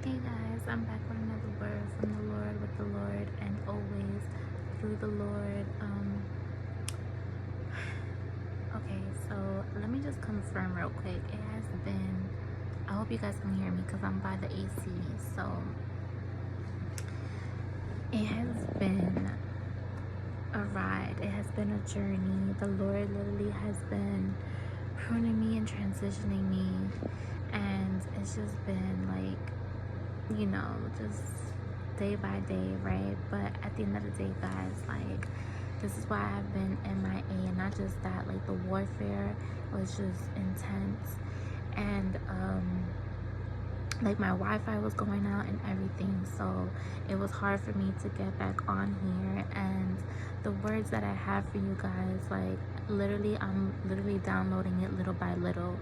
Hey guys, I'm back with another word from the Lord, with the Lord, and always through the Lord. Okay, so let me just confirm real quick. It has been, I hope you guys can hear me because I'm by the AC. So it has been a ride, it has been a journey. The Lord literally has been pruning me and transitioning me, and it's just been like, just day by day, right? But at the end of the day, guys, like, this is why I've been MIA. And not just that, like, the warfare was just intense, and like, my Wi-Fi was going out and everything, so it was hard for me to get back on here. And the words that I have for you guys, like, literally, I'm literally downloading it little by little,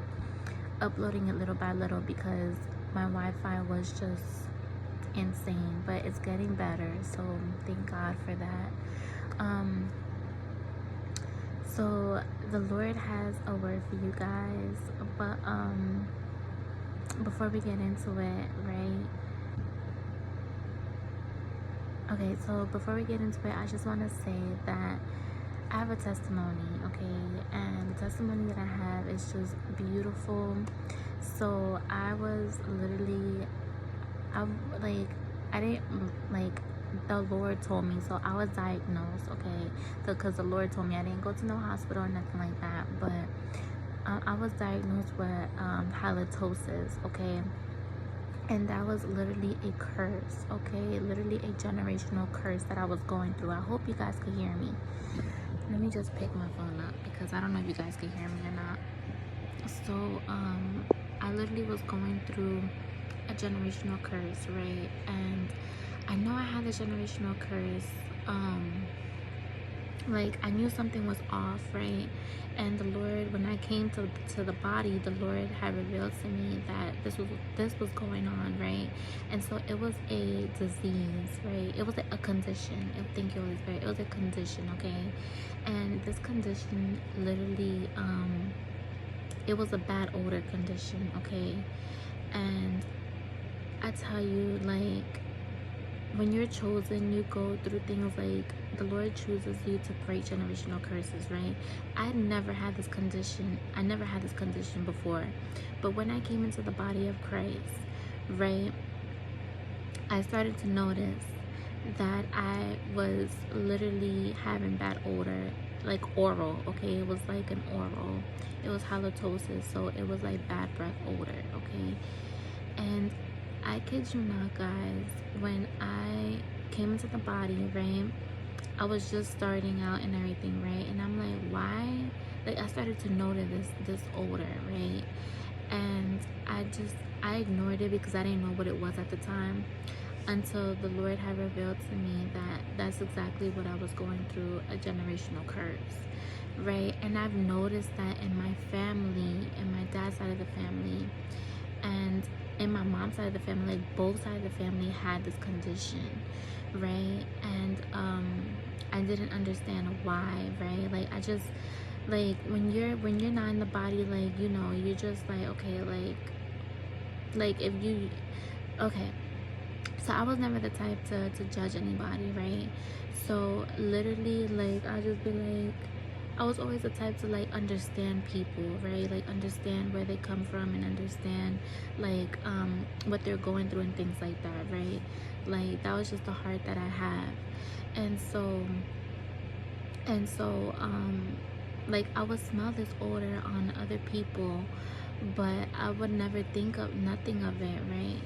uploading it little by little, because my Wi-Fi was just insane, but it's getting better, so thank God for that. So the Lord has a word for you guys, but before we get into it, right? Okay, so before we get into it, I just want to say that I have a testimony, okay? And the testimony that I have is just beautiful. So I was literally, I didn't, like, the Lord told me, so I was diagnosed, okay? Because the Lord told me, I didn't go to no hospital or nothing like that, but I was diagnosed with halitosis, okay? And that was literally a curse, okay? Literally a generational curse that I was going through. I hope you guys can hear me. Let me just pick my phone up, because I don't know if you guys can hear me or not. So I literally was going through a generational curse, right? And I know I had a generational curse. Like, I knew something was off, right? And the Lord, when I came to the body, the Lord had revealed to me that this was going on, right? And so it was a disease, right? It was a condition. Thank you, Holy Spirit. It was a condition, okay? And this condition literally, it was a bad odor condition, okay? And I tell you, like, when you're chosen, you go through things like, the Lord chooses you to break generational curses, right? I never had this condition. I never had this condition before. But when I came into the body of Christ, right, I started to notice that I was literally having bad odor, like oral, okay? It was like an oral. It was halitosis, so it was like bad breath odor, okay? And I kid you not, guys, when I came into the body, right, I was just starting out and everything, right? And I'm like, why? Like, I started to notice this odor, right? And I ignored it because I didn't know what it was at the time, until the Lord had revealed to me that that's exactly what I was going through, a generational curse, right? And I've noticed that in my family, in my dad's side of the family, and in my mom's side of the family, like, both sides of the family had this condition, right? And I didn't understand why, right? Like, I just, like, when you're not in the body, like, you're just like, okay, like if you, okay. So I was never the type to judge anybody, right? So literally, like, I'll just be like, I was always the type to, like, understand people, right? Like, understand where they come from, and understand, like, what they're going through and things like that, right? Like, that was just the heart that I have. And so like, I would smell this odor on other people, but I would never think of nothing of it, right?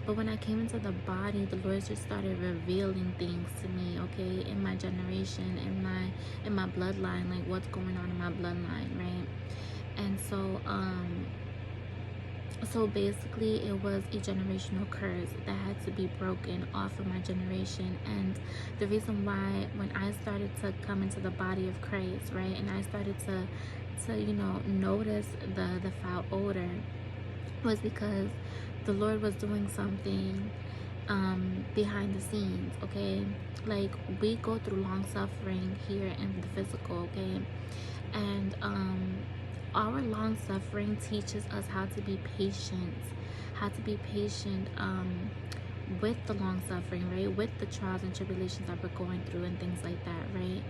But when I came into the body, the Lord just started revealing things to me, okay, in my generation, in my bloodline, like, what's going on in my bloodline, right? And so basically, it was a generational curse that had to be broken off of my generation. And the reason why, when I started to come into the body of Christ, right, and I started to notice the foul odor, was because the Lord was doing something behind the scenes, okay? Like, we go through long suffering here in the physical, okay? And our long suffering teaches us how to be patient, how to be patient with the long suffering, right? With the trials and tribulations that we're going through and things like that, right?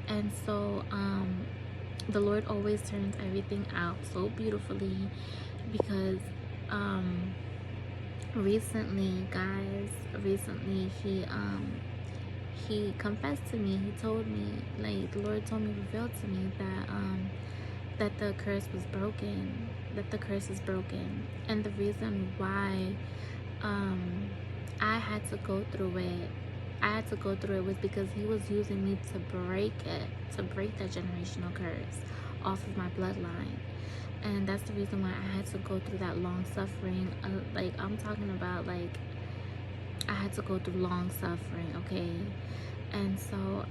And so the Lord always turns everything out so beautifully, because recently, guys, he confessed to me. He told me, like, the Lord told me, revealed to me that the curse was broken, that the curse is broken. And the reason why I had to go through it, was because he was using me to break it, to break that generational curse off of my bloodline. And that's the reason why I had to go through that long suffering. Like, I'm talking about, like, I had to go through long suffering, okay? And so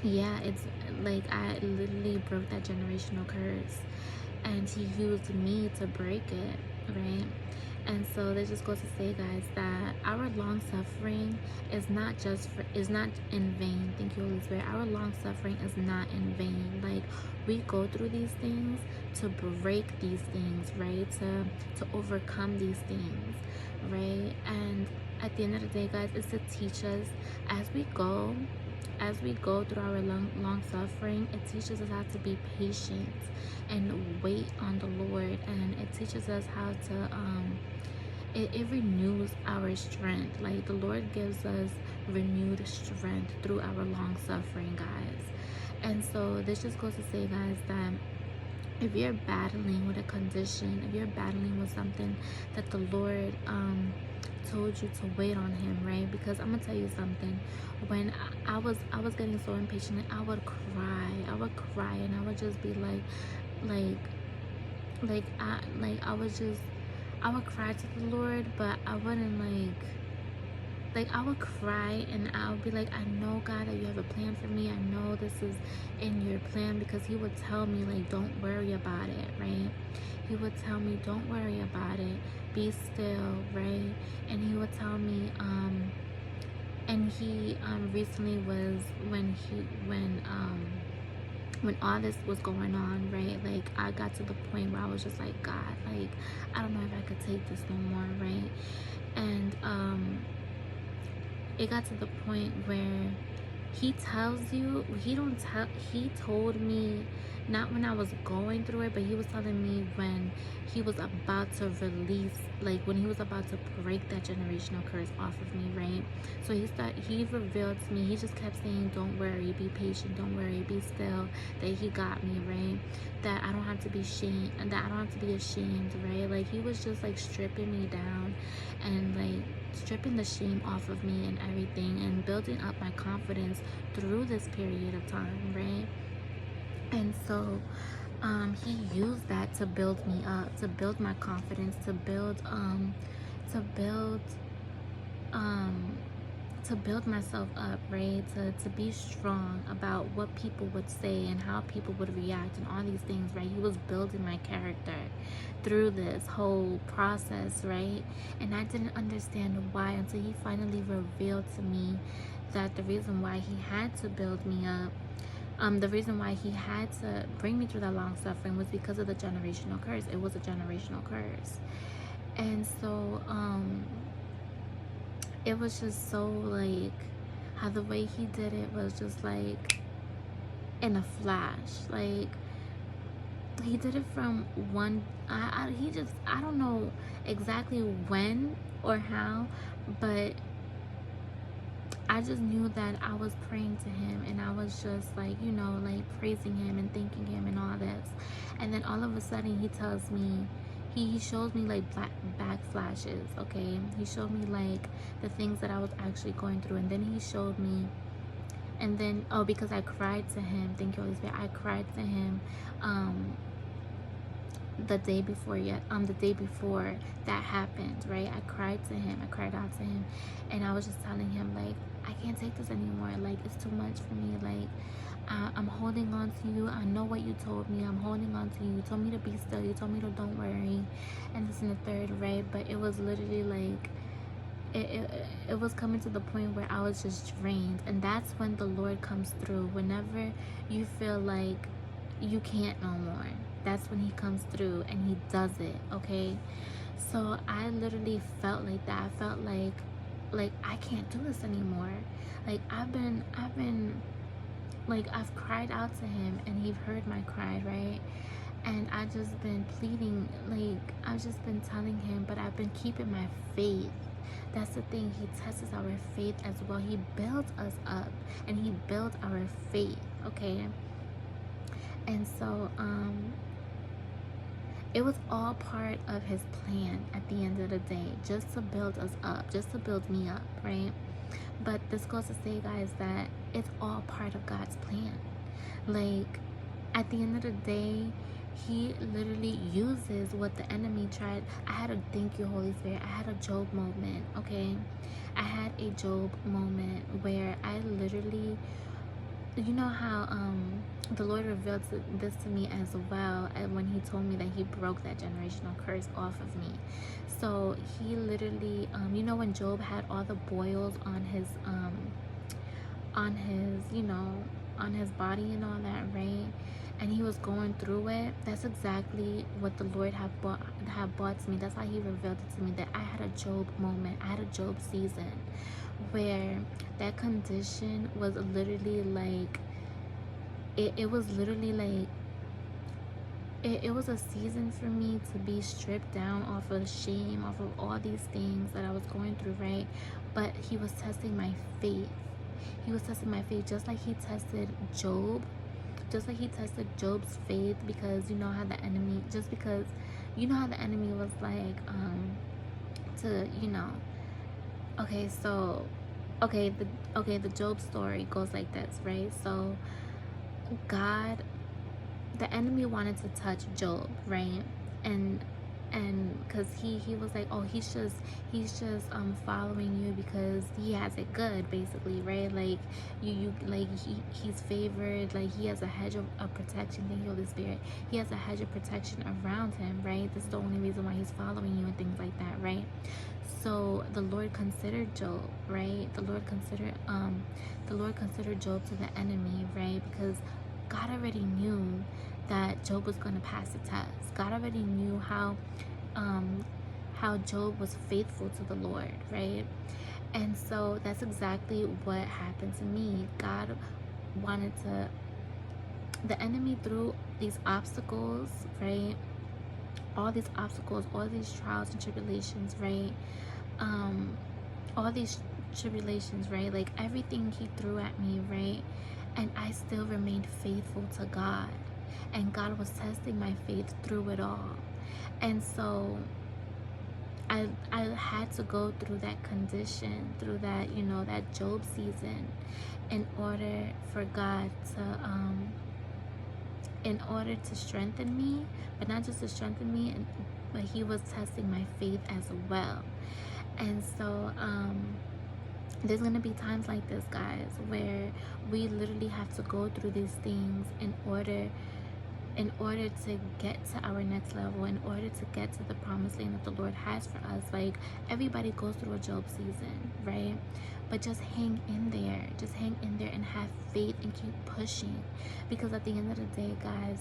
yeah, it's like I literally broke that generational curse, and he used me to break it, right? And so this just goes to say, guys, that our long suffering is not in vain. Thank you, Holy Spirit. Our long suffering is not in vain. Like, we go through these things to break these things, right? To overcome these things, right? And at the end of the day, guys, it's to teach us as we go through our long suffering. It teaches us how to be patient and wait on the Lord, and it teaches us how to it renews our strength. Like, the Lord gives us renewed strength through our long suffering, guys. And so this just goes to say, guys, that if you're battling with a condition, if you're battling with something that the Lord told you to wait on him, right? Because I'm gonna tell you something. When I was getting so impatient, I would cry, and I would just be I would cry to the Lord, but I wouldn't I would cry, and I would be like, I know, God, that you have a plan for me. I know this is in your plan, because he would tell me, like, don't worry about it, right? He would tell me, don't worry about it, be still, right? And he would tell me, and he recently was when all this was going on, right? Like, I got to the point where I was just like, God, like, I don't know if I could take this no more, right? And it got to the point where he tells you, he told me, not when I was going through it, but he was telling me when he was about to release, like when he was about to break that generational curse off of me, right? So he revealed to me, he just kept saying, don't worry, be patient, don't worry, be still, that he got me, right? That I don't have to be ashamed, right? Like, he was just like stripping me down and like stripping the shame off of me and everything, and building up my confidence through this period of time, right? And so he used that to build me up, to build my confidence, to build myself up, right? To be strong about what people would say and how people would react and all these things, right? He was building my character through this whole process, right? And I didn't understand why until he finally revealed to me that the reason why he had to build me up, the reason why he had to bring me through that long suffering, was because of the generational curse. It was a generational curse. And so it was just so, like, how the way he did it was just like in a flash. Like, he did it from one, I don't know exactly when or how, but I just knew that I was praying to him, and I was just like, you know, like praising him and thanking him and all this. And then all of a sudden he tells me, he shows me like back flashes, okay? He showed me like the things that I was actually going through. And then he showed me, and then, oh, because I cried to him, thank you, Holy Spirit, I cried to him the day before that happened, right? I cried to him, I cried out to him, and I was just telling him, like, I can't take this anymore, like, it's too much for me, like, I'm holding on to you, I know what you told me, I'm holding on to you, you told me to be still, you told me to don't worry, and this and the third, right? But it was literally like, it was coming to the point where I was just drained. And that's when the Lord comes through. Whenever you feel like you can't no more. That's when he comes through and he does it, okay? So I literally felt like that. I felt like I can't do this anymore. Like I've been like I've cried out to him and he heard my cry, right? And I just been pleading, like I've just been telling him, but I've been keeping my faith. That's the thing. He tests our faith as well. He builds us up and he builds our faith, okay? And so it was all part of his plan at the end of the day, just to build us up, just to build me up, right? But this goes to say, guys, that it's all part of God's plan. Like, at the end of the day, he literally uses what the enemy tried. I had a thank you, Holy Spirit. I had a Job moment, okay? I had a Job moment where I literally, you know how the Lord revealed this to me as well, and when he told me that he broke that generational curse off of me. So he literally you know, when Job had all the boils on his you know, on his body and all that, right? And he was going through it. That's exactly what the Lord had brought to me. That's how he revealed it to me, that I had a Job moment. I had a Job season where that condition was literally like, it was literally like, it was a season for me to be stripped down off of shame, off of all these things that I was going through, right? But he was testing my faith. He was testing my faith, just like he tested Job, just like he tested Job's faith, because you know how the enemy, just because you know how the enemy was like, to, you know, okay, so, the Job story goes like this, right? So God, the enemy wanted to touch Job, right? And because he was like, oh, he's just following you because he has it good, basically, right? Like you like he's favored, like he has a hedge of protection. Thank you, Holy Spirit. He has a hedge of protection around him, right? This is the only reason why he's following you and things like that, right? So the Lord considered Job, right? The Lord considered Job to the enemy, right? Because God already knew that Job was going to pass the test. God already knew how Job was faithful to the Lord, right? And so that's exactly what happened to me. God wanted to, the enemy threw these obstacles, right? All these obstacles, all these trials and tribulations, right? All these tribulations, right? Like everything he threw at me, right? And I still remained faithful to God. And God was testing my faith through it all. And so I had to go through that condition, through that, you know, that Job season, in order for God to in order to strengthen me, but not just to strengthen me, but he was testing my faith as well. And so there's gonna be times like this, guys, where we literally have to go through these things in order to get to our next level, in order to get to the promised land that the Lord has for us. Like, everybody goes through a Job season, right? But just hang in there. Just hang in there and have faith and keep pushing. Because at the end of the day, guys,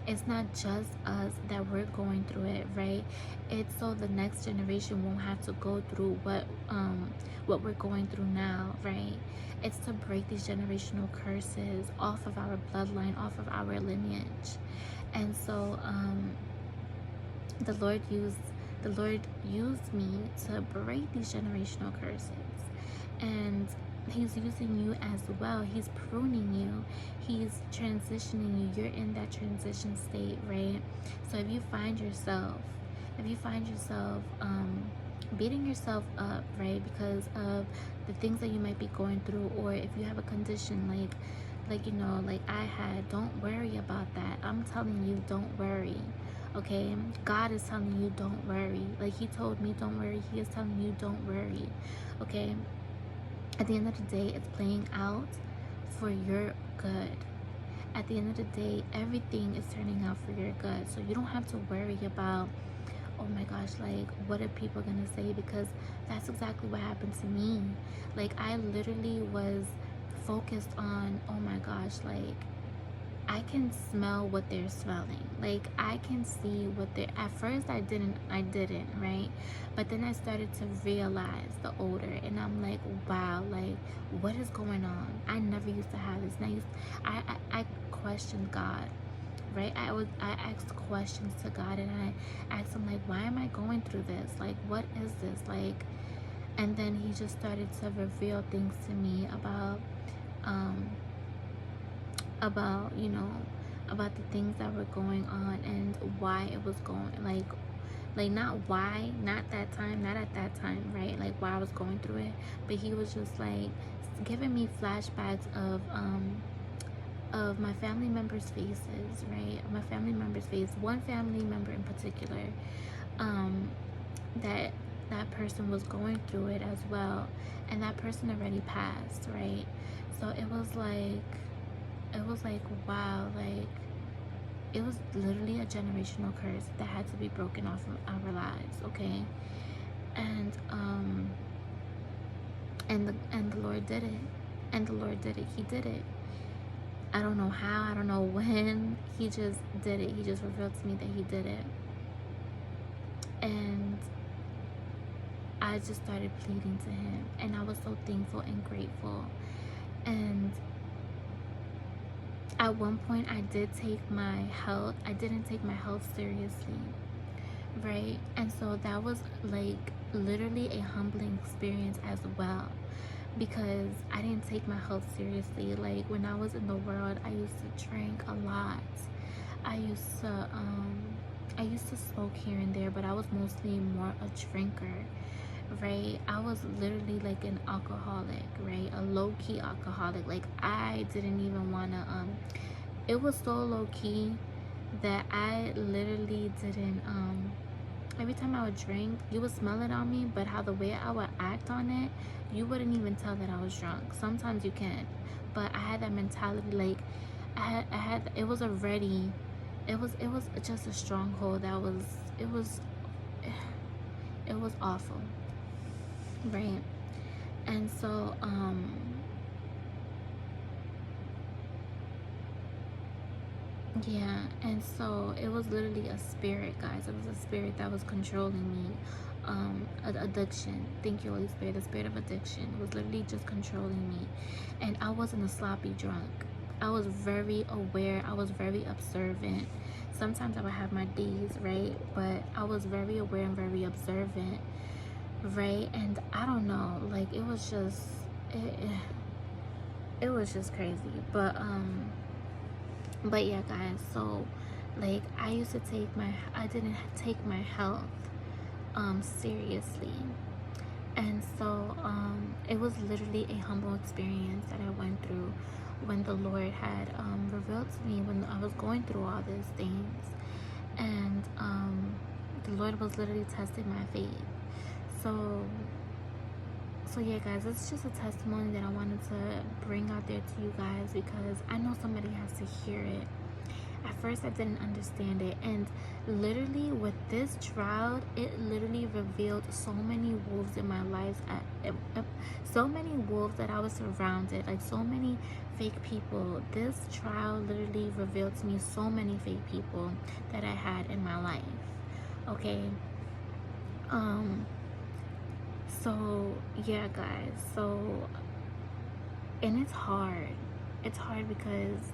it's not just us that we're going through it, right? It's so the next generation won't have to go through what we're going through now, right? It's to break these generational curses off of our bloodline, off of our lineage. And so the Lord used me to break these generational curses. And he's using you as well. He's pruning you. He's transitioning you. You're in that transition state, right? So if you find yourself beating yourself up, right, because of the things that you might be going through, or if you have a condition like you know, like I had, don't worry about that. I'm telling you, don't worry. Okay, God is telling you don't worry. Like he told me don't worry, he is telling you don't worry. Okay, at the end of the day, it's playing out for your good. At the end of the day, everything is turning out for your good. So you don't have to worry about, oh my gosh, like what are people gonna say? Because that's exactly what happened to me. Like I literally was focused on, oh my gosh, like I can smell what they're smelling. Like, I can see what they're, at first I didn't, right? But then I started to realize the odor, and I'm like, wow, like, what is going on? I never used to have this. And I questioned God, right? I asked questions to God, and I asked him, like, why am I going through this? Like, what is this? Like, and then he just started to reveal things to me um, about, you know, about the things that were going on and why it was going, like not why, not that time, not at that time, right? Like why I was going through it, but he was just like giving me flashbacks of my family members' faces, right? My family members' face. One family member in particular, that that person was going through it as well, and that person already passed, right? So it was like, wow, like it was literally a generational curse that had to be broken off of our lives, okay? And the Lord did it. And the Lord did it. He did it. I don't know how, I don't know when. He just did it. He just revealed to me that he did it. And I just started pleading to him, and I was so thankful and grateful. And at one point I didn't take my health seriously, right? And so that was like literally a humbling experience as well, because I didn't take my health seriously. Like when I was in the world, I used to drink a lot. I used to smoke here and there, but I was mostly more a drinker, right? I was literally like an alcoholic, right? A low-key alcoholic. Like I didn't even want to it was so low-key that I literally didn't every time I would drink, you would smell it on me, but how the way I would act on it, you wouldn't even tell that I was drunk. Sometimes you can, but I had that mentality. Like I had it was already, it was just a stronghold that was, it was awful, right? And so yeah, and so it was literally a spirit, guys. It was a spirit that was controlling me. Addiction. Thank you, Holy Spirit. The spirit of addiction was literally just controlling me. And I wasn't a sloppy drunk. I was very aware. I was very observant. Sometimes I would have my days, right? But I was very aware and very observant, right? And I don't know, like it was just, it was just crazy. But yeah, guys, so like I didn't take my health seriously. And so it was literally a humble experience that I went through when the Lord had revealed to me when I was going through all these things. And the Lord was literally testing my faith. So yeah, guys, it's just a testimony that I wanted to bring out there to you guys, because I know somebody has to hear it. At first I didn't understand it, and literally with this trial, it literally revealed so many wolves in my life, so many wolves that I was surrounded, like so many fake people. This trial literally revealed to me so many fake people that I had in my life, okay? So yeah, guys, so, and it's hard because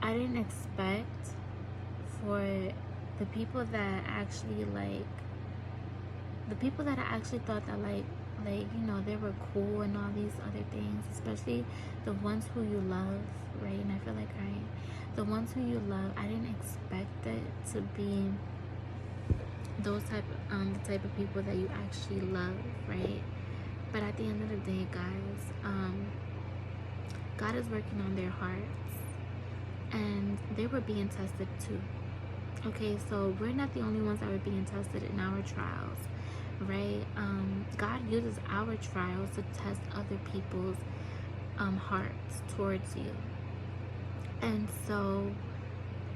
I didn't expect for the people that actually I actually thought that like you know, they were cool and all these other things, especially the ones who you love, right? And I feel like the ones who you love, I didn't expect it to be those the type of people that you actually love, right? But at the end of the day, guys, God is working on their hearts, and they were being tested too. Okay, so we're not the only ones that were being tested in our trials, right? God uses our trials to test other people's hearts towards you. And so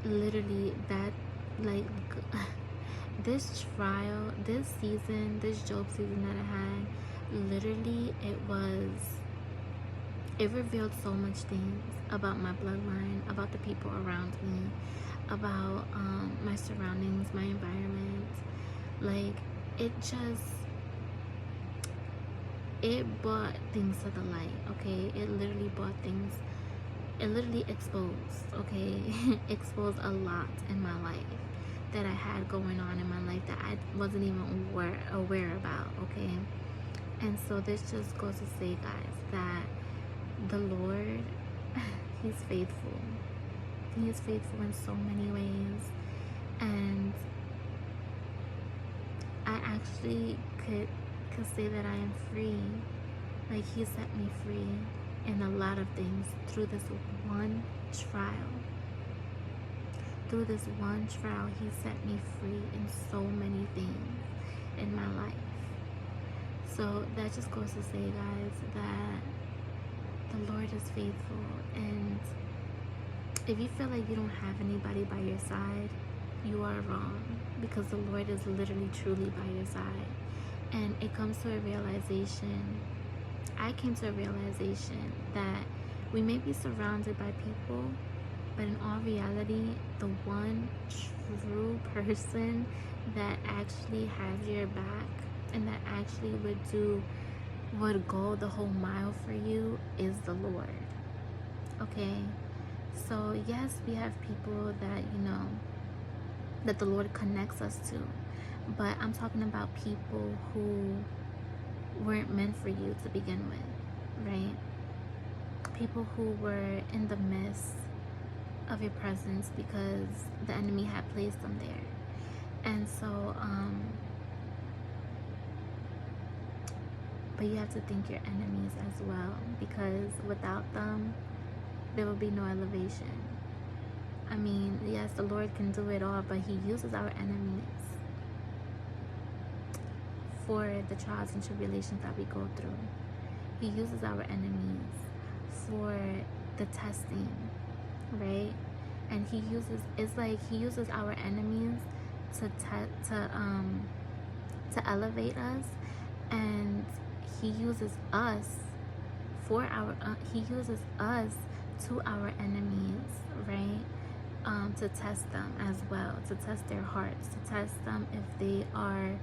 literally that, like, this trial, this season, this Job season that I had, literally it revealed so much things about my bloodline, about the people around me, about my surroundings, my environment. Like, it brought things to the light, okay? It literally brought things, it literally exposed, okay? Exposed a lot in my life that I had going on in my life that I wasn't even aware about, okay? And so this just goes to say, guys, that the Lord, He's faithful. He is faithful in so many ways. And I actually could say that I am free. Like, He set me free in a lot of things through this one trial. Through this one trial, He set me free in so many things in my life. So that just goes to say, guys, that the Lord is faithful. And if you feel like you don't have anybody by your side, you are wrong, because the Lord is literally truly by your side. And it comes to a realization, I came to a realization that we may be surrounded by people, but in all reality, the one true person that actually has your back and that actually would go the whole mile for you is the Lord. Okay? So yes, we have people that, that the Lord connects us to. But I'm talking about people who weren't meant for you to begin with, right? People who were in the midst of your presence because the enemy had placed them there. And so, but you have to think your enemies as well, because without them, there will be no elevation. I mean, yes, the Lord can do it all, but He uses our enemies for the trials and tribulations that we go through. He uses our enemies for the testing, right? And it's like He uses our enemies to elevate us, and He uses us for our He uses us to our enemies, right? To test them as well, to test their hearts, to test them if they are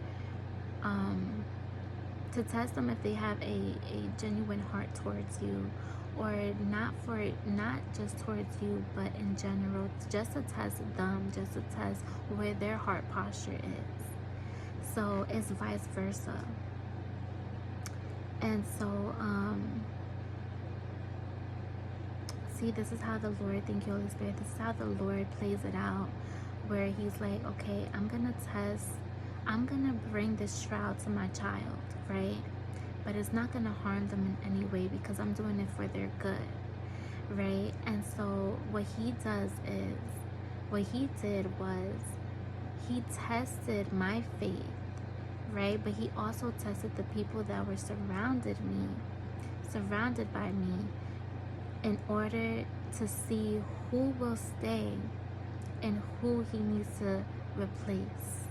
to test them if they have a genuine heart towards you, or not just towards you, but in general, just to test them, just to test where their heart posture is. So it's vice versa. And so see, this is how the Lord, thank you, Holy Spirit, this is how the Lord plays it out, where He's like, okay, I'm gonna bring this trial to my child, right? But it's not gonna harm them in any way, because I'm doing it for their good, right? And so what He did was He tested my faith, right? But He also tested the people that were surrounded by me, in order to see who will stay and who He needs to replace.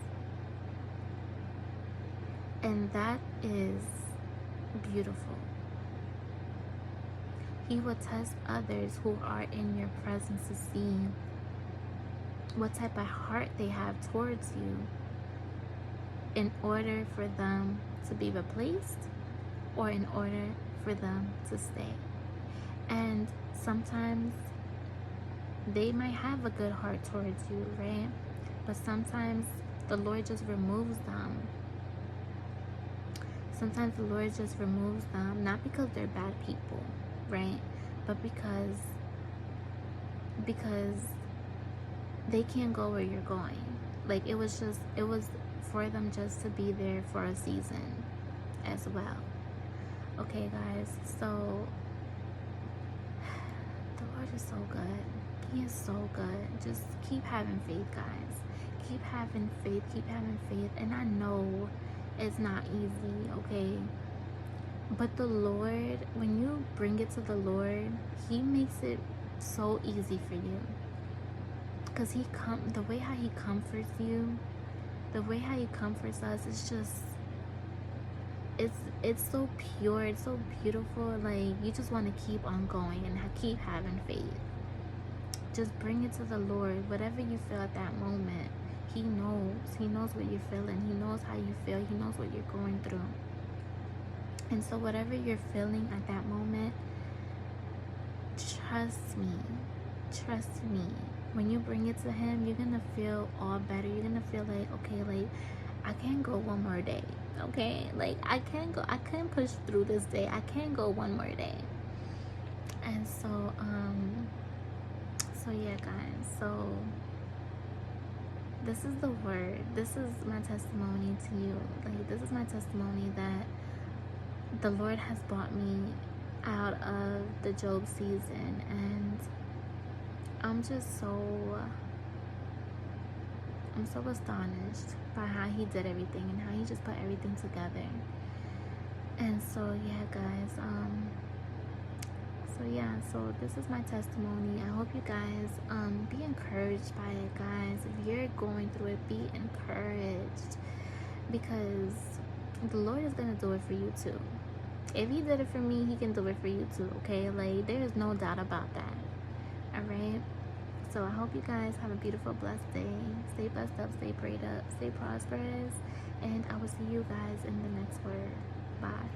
And that is beautiful. He will test others who are in your presence to see what type of heart they have towards you, in order for them to be replaced, or in order for them to stay. And sometimes they might have a good heart towards you, right? But sometimes the Lord just removes them. Sometimes the Lord just removes them, not because they're bad people, right? But because they can't go where you're going. Like, it was for them just to be there for a season as well. Okay, guys, so the Lord is so good. He is so good. Just keep having faith, guys. Keep having faith. Keep having faith. And I know it's not easy, okay? But the Lord, when you bring it to the Lord, He makes it so easy for you. Because the way how He comforts you, the way how He comforts us, it's just, it's so pure, it's so beautiful. Like, you just want to keep on going and keep having faith. Just bring it to the Lord. Whatever you feel at that moment, He knows. He knows what you're feeling. He knows how you feel. He knows what you're going through. And so whatever you're feeling at that moment, trust me. Trust me. When you bring it to Him, you're going to feel all better. You're going to feel like, okay, like, I can go one more day. Okay? Like, I can push through this day. I can go one more day. And so, yeah, guys. So this is the word. This is my testimony to you. Like, this is my testimony that the Lord has brought me out of the Job season, and I'm so astonished by how He did everything and how He just put everything together. And so yeah, guys, so this is my testimony. I hope you guys be encouraged by it, guys. If you're going through it, be encouraged, because the Lord is gonna do it for you too. If He did it for me, He can do it for you too. Okay, like, there is no doubt about that. All right. So I hope you guys have a beautiful, blessed day. Stay blessed up, stay prayed up, stay prosperous, and I will see you guys in the next word. Bye.